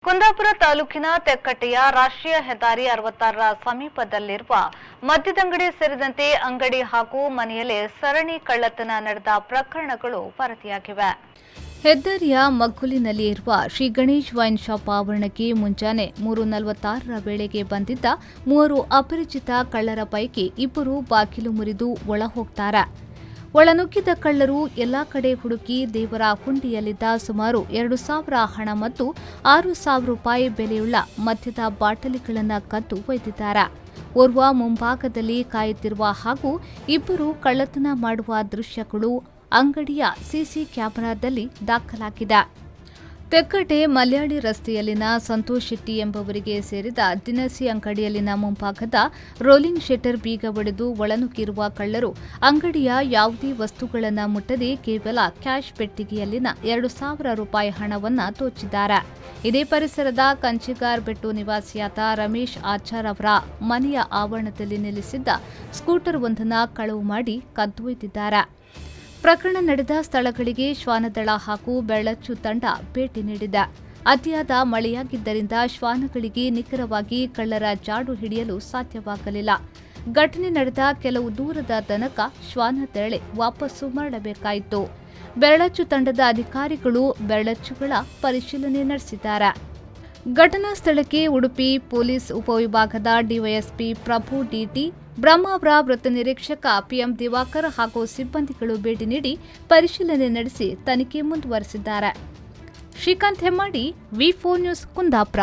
ಕುಂದಾಪುರ ತಾಲೂಕಿನ ತೆಕ್ಕಟ್ಟೆಯ ರಾಷ್ಟ್ರೀಯ ಹೆದ್ದಾರಿ 66ರ ಸಮೀಪದಲ್ಲಿರುವ ಮದ್ಯದಂಗಡಿ ಸೇರಿದಂತೆ ಅಂಗಡಿ ಹಾಗೂ ಮನೆಯಲ್ಲಿ ಸರಣಿ ಕಳ್ಳತನ ನಡೆದ ಪ್ರಕರಣಗಳು ವರದಿಯಾಗಿವೆ. ಹೆದ್ದಾರಿಯ ಮಗ್ಗುಲಿನಲ್ಲಿ ಇರುವ ಶ್ರೀ ಗಣೇಶ್ ವೈನ್ ಶಾಪ್ ಆವರಣಕ್ಕೆ ಮುಂಜಾನೆ 3:46ರ ವೇಳೆಗೆ ಬಂದಿದ್ದ 3 ಅಪರಿಚಿತ ಕಳ್ಳರ ಪೈಕಿ 2 ಬಾಗಿಲು ಮುರಿದು ಒಳ ಹೋಗ್ತಾರೆ. ಒಳನುಗ್ಗಿದ ಕಳ್ಳರು ಎಲ್ಲಾ ಕಡೆ ಹುಡುಕಿ ದೇವರ ಹುಂಡಿಯಲ್ಲಿದ್ದ ಸುಮಾರು 2,000 ಹಣ ಮತ್ತು 6,000 ರೂಪಾಯಿ ಬೆಲೆಯುಳ್ಳ ಮದ್ಯದ ಬಾಟಲಿಗಳನ್ನು ಕದ್ದು ಒಯ್ದಿದ್ದಾರೆ. ಓರ್ವ ಮುಂಭಾಗದಲ್ಲಿ ಕಾಯುತ್ತಿರುವ ಹಾಗೂ 2 ಕಳ್ಳತನ ಮಾಡುವ ದೃಶ್ಯಗಳು ಅಂಗಡಿಯ ಸಿಸಿ ಕ್ಯಾಮೆರಾದಲ್ಲಿ ದಾಖಲಾಗಿದೆ. ತೆಕ್ಕಟ್ಟೆ ಮಲ್ಯಾಡಿ ರಸ್ತೆಯಲ್ಲಿನ ಸಂತೋಷ್ ಶೆಟ್ಟಿ ಎಂಬುವರಿಗೆ ಸೇರಿದ ದಿನಸಿ ಅಂಗಡಿಯಲ್ಲಿನ ಮುಂಭಾಗದ ರೋಲಿಂಗ್ ಶಟರ್ ಬೀಗ ಒಡೆದು ಒಳನುಗ್ಗಿರುವ ಕಳ್ಳರು ಅಂಗಡಿಯ ಯಾವುದೇ ವಸ್ತುಗಳನ್ನು ಮುಟ್ಟದೆ ಕೇವಲ ಕ್ಯಾಶ್ ಪೆಟ್ಟಿಗೆಯಲ್ಲಿನ 2,000 ರೂಪಾಯಿ ಹಣವನ್ನು ದೋಚಿದ್ದಾರೆ. ಇದೇ ಪರಿಸರದ ಕಂಚಿಗಾರ್ ಬೆಟ್ಟು ನಿವಾಸಿಯಾದ ರಮೇಶ್ ಆಚಾರ್ ಅವರ ಮನೆಯ ಆವರಣದಲ್ಲಿ ನಿಲ್ಲಿಸಿದ್ದ ಸ್ಕೂಟರ್ ಒಂದನ್ನು ಕಳವು ಮಾಡಿ ಕದ್ದೊಯ್ದಿದ್ದಾರೆ. ಪ್ರಕರಣ ನಡೆದ ಸ್ಥಳಗಳಿಗೆ ಶ್ವಾನದಳ ಹಾಗೂ ಬೆಳ್ಳಚ್ಚು ತಂಡ ಭೇಟಿ ನೀಡಿದೆ. ಅತಿಯಾದ ಮಳೆಯಾಗಿದ್ದರಿಂದ ಶ್ವಾನಗಳಿಗೆ ನಿಖರವಾಗಿ ಕಳ್ಳರ ಜಾಡು ಹಿಡಿಯಲು ಸಾಧ್ಯವಾಗಲಿಲ್ಲ. ಘಟನೆ ನಡೆದ ಕೆಲವು ದೂರದ ತನಕ ಶ್ವಾನ ತೆರಳಿ ವಾಪಸ್ಸು ಮರಳಬೇಕಾಯಿತು. ಬೆಳ್ಳಚ್ಚು ತಂಡದ ಅಧಿಕಾರಿಗಳು ಬೆಳ್ಳಚ್ಚುಗಳ ಪರಿಶೀಲನೆ ನಡೆಸಿದ್ದಾರೆ. ಘಟನಾ ಸ್ಥಳಕ್ಕೆ ಉಡುಪಿ ಪೊಲೀಸ್ ಉಪವಿಭಾಗದ ಡಿವೈಎಸ್ಪಿ ಪ್ರಭು ಡಿಟಿ, ಬ್ರಹ್ಮಾವರ ವೃತ್ತ ನಿರೀಕ್ಷಕ ಪಿಎಂ ದಿವಾಕರ್ ಹಾಗೂ ಸಿಬ್ಬಂದಿಗಳು ಭೇಟಿ ನೀಡಿ ಪರಿಶೀಲನೆ ನಡೆಸಿ ತನಿಖೆ ಮುಂದುವರೆಸಿದ್ದಾರೆ. ಶ್ರೀಕಾಂತ್ ಹೆಮ್ಮಾಡಿ, ವಿ4 ನ್ಯೂಸ್, ಕುಂದಾಪುರ.